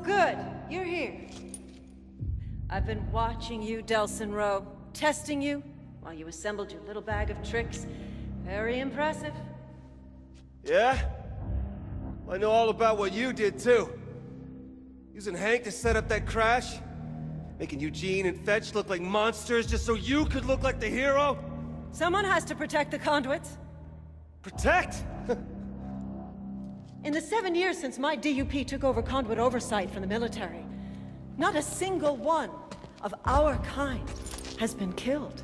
good. You're here. I've been watching you, Delsin Rowe. Testing you while you assembled your little bag of tricks. Very impressive. Yeah? I know all about what you did, too. Using Hank to set up that crash? Making Eugene and Fetch look like monsters just so you could look like the hero? Someone has to protect the conduits. Protect? In the 7 years since my DUP took over conduit oversight from the military, not a single one of our kind has been killed.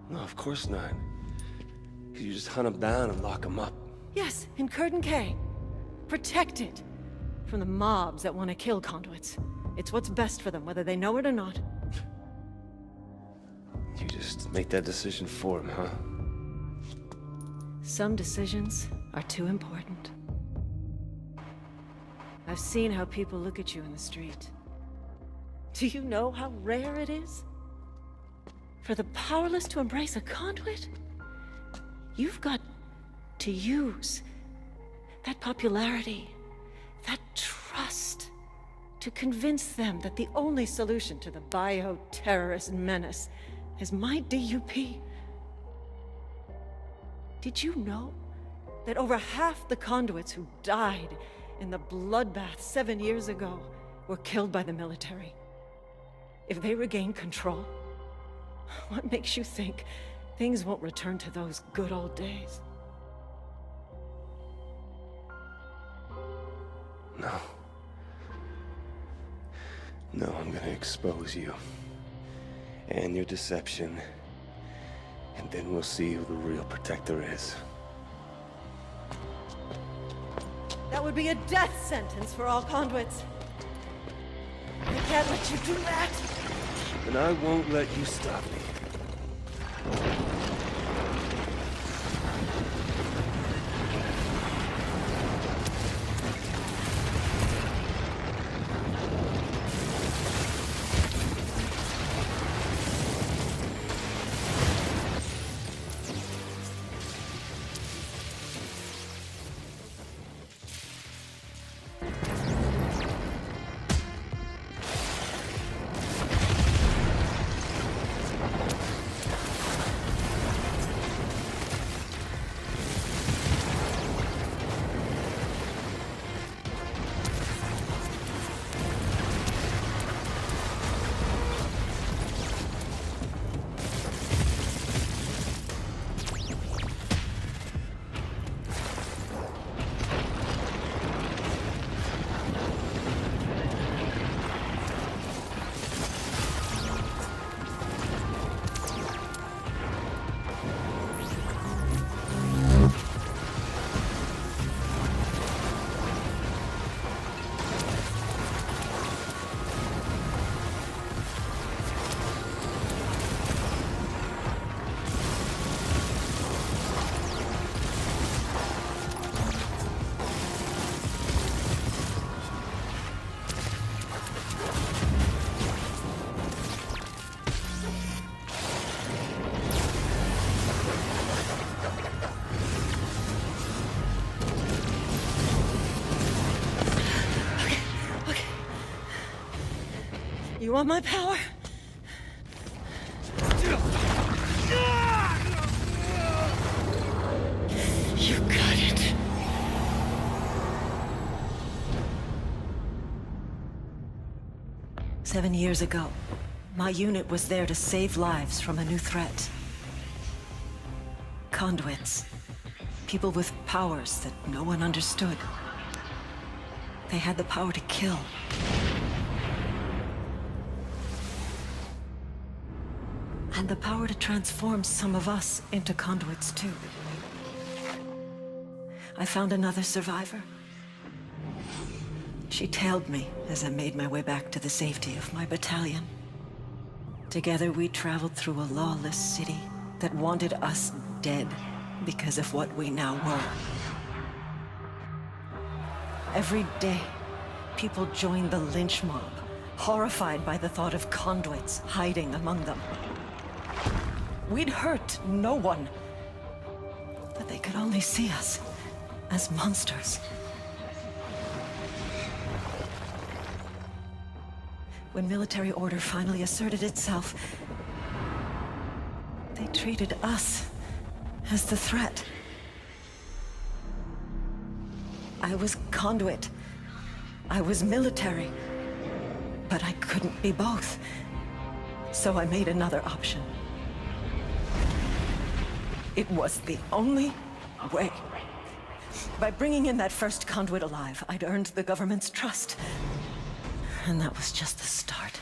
No, of course not. Could you just hunt them down and lock them up? Yes, in Curtin K. Protected from the mobs that want to kill conduits. It's what's best for them, whether they know it or not. You just make that decision for them, huh? Some decisions are too important. I've seen how people look at you in the street. Do you know how rare it is for the powerless to embrace a conduit? You've got to use that popularity, that trust, to convince them that the only solution to the bio-terrorist menace is my DUP. Did you know that over half the conduits who died in the bloodbath 7 years ago were killed by the military? If they regain control, what makes you think things won't return to those good old days? No. No, I'm gonna expose you. And your deception. And then we'll see who the real protector is. That would be a death sentence for all conduits. I can't let you do that. And I won't let you stop me. You want my power? You got it. Seven years ago, my unit was there to save lives from a new threat. Conduits. People with powers that no one understood. They had the power to kill. And the power to transform some of us into conduits, too. I found another survivor. She tailed me as I made my way back to the safety of my battalion. Together, we traveled through a lawless city that wanted us dead because of what we now were. Every day, people joined the lynch mob, horrified by the thought of conduits hiding among them. We'd hurt no one, but they could only see us as monsters. When military order finally asserted itself, they treated us as the threat. I was conduit. I was military. But I couldn't be both. So I made another option. It was the only way. By bringing in that first conduit alive, I'd earned the government's trust. And that was just the start.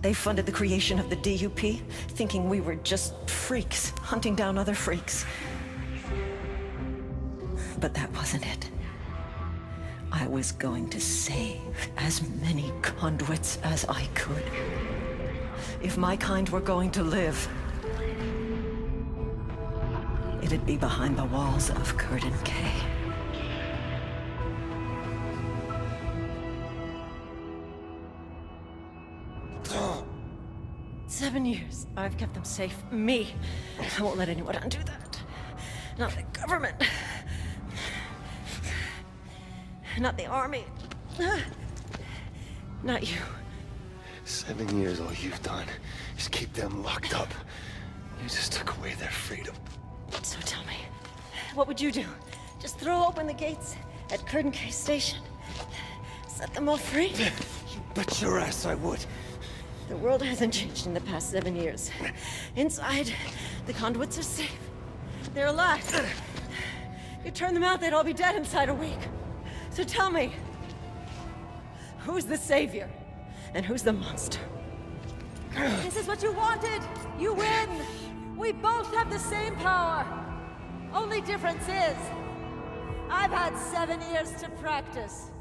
They funded the creation of the DUP, thinking we were just freaks, hunting down other freaks. But that wasn't it. I was going to save as many conduits as I could. If my kind were going to live, it'd be behind the walls of Curdon Cay. "7 years. I've kept them safe. Me. I won't let anyone undo that. Not the government. Not the army. Not you. 7 years, all you've done is keep them locked up. You just took away their freedom. So tell me, what would you do? Just throw open the gates at Curdon Cay Station? Set them all free? You bet your ass I would. The world hasn't changed in the past 7 years. Inside, the conduits are safe. They're alive. You turn them out, they'd all be dead inside a week. So tell me, who's the savior? And who's the monster? This is what you wanted! You win! We both have the same power! Only difference is, I've had 7 years to practice.